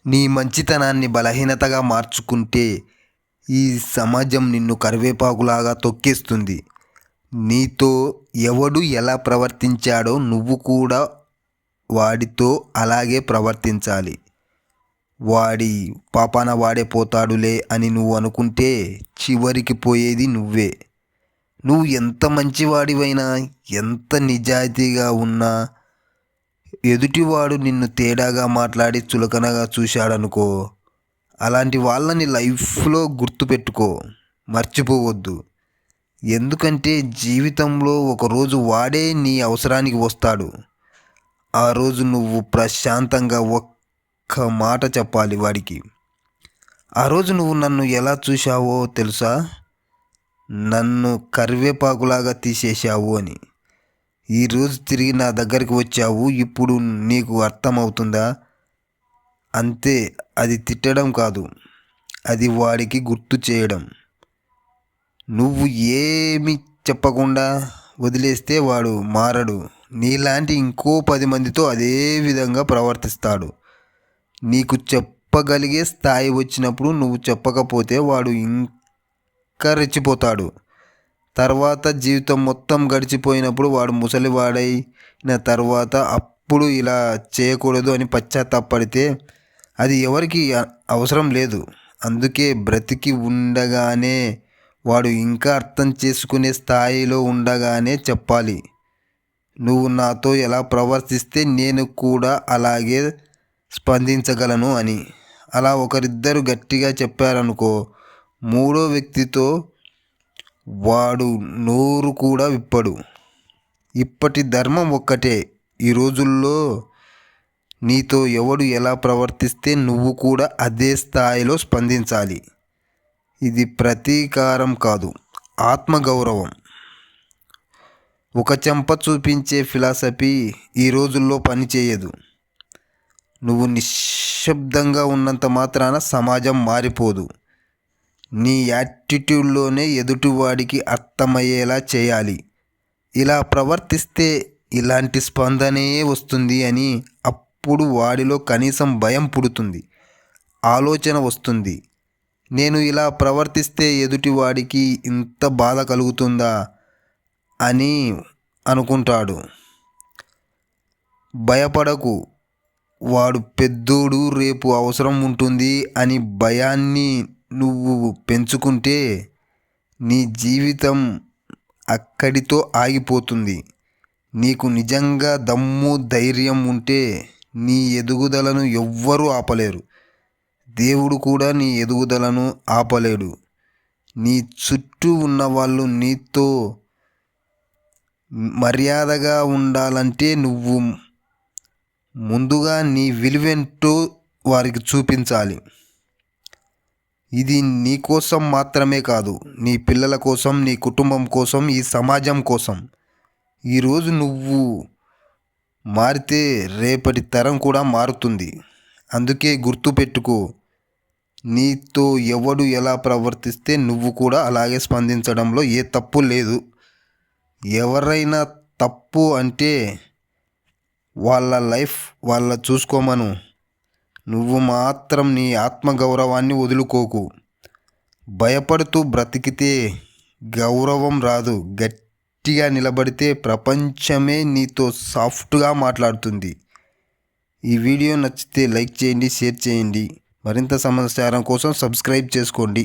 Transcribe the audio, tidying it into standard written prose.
నీ మంచితనాన్ని బలహీనతగా మార్చుకుంటే ఈ సమాజం నిన్ను కరివేపాకులాగా తొక్కేస్తుంది. నీతో ఎవడు ఎలా ప్రవర్తించాడో నువ్వు కూడా వాడితో అలాగే ప్రవర్తించాలి. వాడి పాపాన వాడే పోతాడులే అని నువ్వు అనుకుంటే చివరికి పోయేది నువ్వే. నువ్వు ఎంత మంచివాడివైనా, ఎంత నిజాయితీగా ఉన్నా ఎదుటివాడు నిన్ను తేడాగా మాట్లాడి చులకనగా చూశాడనుకో, అలాంటి వాళ్ళని లైఫ్లో గుర్తుపెట్టుకో, మర్చిపోవద్దు. ఎందుకంటే జీవితంలో ఒకరోజు వాడే నీ అవసరానికి వస్తాడు. ఆ రోజు నువ్వు ప్రశాంతంగా ఒక్క మాట చెప్పాలి వాడికి. ఆ రోజు నువ్వు నన్ను ఎలా చూశావో తెలుసా? నన్ను కరివేపాకులాగా తీసేశావు అని. ఈరోజు తిరిగి నా దగ్గరికి వచ్చావు, ఇప్పుడు నీకు అర్థమవుతుందా? అంతే. అది తిట్టడం కాదు, అది వాడికి గుర్తు చేయడం. నువ్వు ఏమి చెప్పకుండా వదిలేస్తే వాడు మారడు. నీలాంటి ఇంకో 10 మందితో అదే విధంగా ప్రవర్తిస్తాడు. నీకు చెప్పగలిగే స్థాయి వచ్చినప్పుడు నువ్వు చెప్పకపోతే వాడు ఇంకా రెచ్చిపోతాడు. తర్వాత జీవితం మొత్తం గడిచిపోయినప్పుడు వాడు ముసలివాడైన తర్వాత అప్పుడు ఇలా చేయకూడదు అని పశ్చాత్తాపడితే అది ఎవరికి అవసరం లేదు. అందుకే బ్రతికి ఉండగానే, వాడు ఇంకా అర్థం చేసుకునే స్థాయిలో ఉండగానే చెప్పాలి. నువ్వు నాతో ఎలా ప్రవర్తిస్తే నేను కూడా అలాగే స్పందించగలను అని. అలా ఒకరిద్దరు గట్టిగా చెప్పారనుకో, మూడో వ్యక్తితో వాడు నోరు కూడా విప్పడు. ఇప్పటి ధర్మం ఒక్కటే. ఈ రోజుల్లో నీతో ఎవడు ఎలా ప్రవర్తిస్తే నువ్వు కూడా అదే స్థాయిలో స్పందించాలి. ఇది ప్రతీకారం కాదు, ఆత్మగౌరవం. ఒక చెంప చూపించే ఫిలాసఫీ ఈ రోజుల్లో పనిచేయదు. నువ్వు నిశ్శబ్దంగా ఉన్నంత మాత్రాన సమాజం మారిపోదు. నీ యాటిట్యూడ్లోనే ఎదుటివాడికి అర్థమయ్యేలా చేయాలి. ఇలా ప్రవర్తిస్తే ఇలాంటి స్పందనే వస్తుంది అని. అప్పుడు వాడిలో కనీసం భయం పుడుతుంది, ఆలోచన వస్తుంది. నేను ఇలా ప్రవర్తిస్తే ఎదుటివాడికి ఇంత బాధ కలుగుతుందా అని అనుకుంటాడు. భయపడకు, వాడు పెద్దోడు, రేపు అవసరం ఉంటుంది అని భయాన్ని నువ్వు పెంచుకుంటే నీ జీవితం అక్కడితో ఆగిపోతుంది. నీకు నిజంగా దమ్ము ధైర్యం ఉంటే నీ ఎదుగుదలను ఎవ్వరూ ఆపలేరు. దేవుడు కూడా నీ ఎదుగుదలను ఆపలేడు. నీ చుట్టూ ఉన్నవాళ్ళు నీతో మర్యాదగా ఉండాలంటే నువ్వు ముందుగా నీ విలువేంటో వారికి చూపించాలి. ఇది నీ కోసం మాత్రమే కాదు, నీ పిల్లల కోసం, నీ కుటుంబం కోసం, ఈ సమాజం కోసం. ఈరోజు నువ్వు మారితే రేపటి తరం కూడా మారుతుంది. అందుకే గుర్తుపెట్టుకో, నీతో ఎవడు ఎలా ప్రవర్తిస్తే నువ్వు కూడా అలాగే స్పందించడంలో ఏ తప్పు లేదు. ఎవరైనా తప్పు అంటే వాళ్ళ లైఫ్ వాళ్ళ చూసుకోమను. నువ్వు మాత్రం నీ ఆత్మగౌరవాన్ని వదులుకోకు. భయపడుతూ బ్రతికితే గౌరవం రాదు. గట్టిగా నిలబడితే ప్రపంచమే నీతో సాఫ్ట్గా మాట్లాడుతుంది. ఈ వీడియో నచ్చితే లైక్ చేయండి, షేర్ చేయండి. మరింత సమాచారం కోసం సబ్స్క్రైబ్ చేసుకోండి.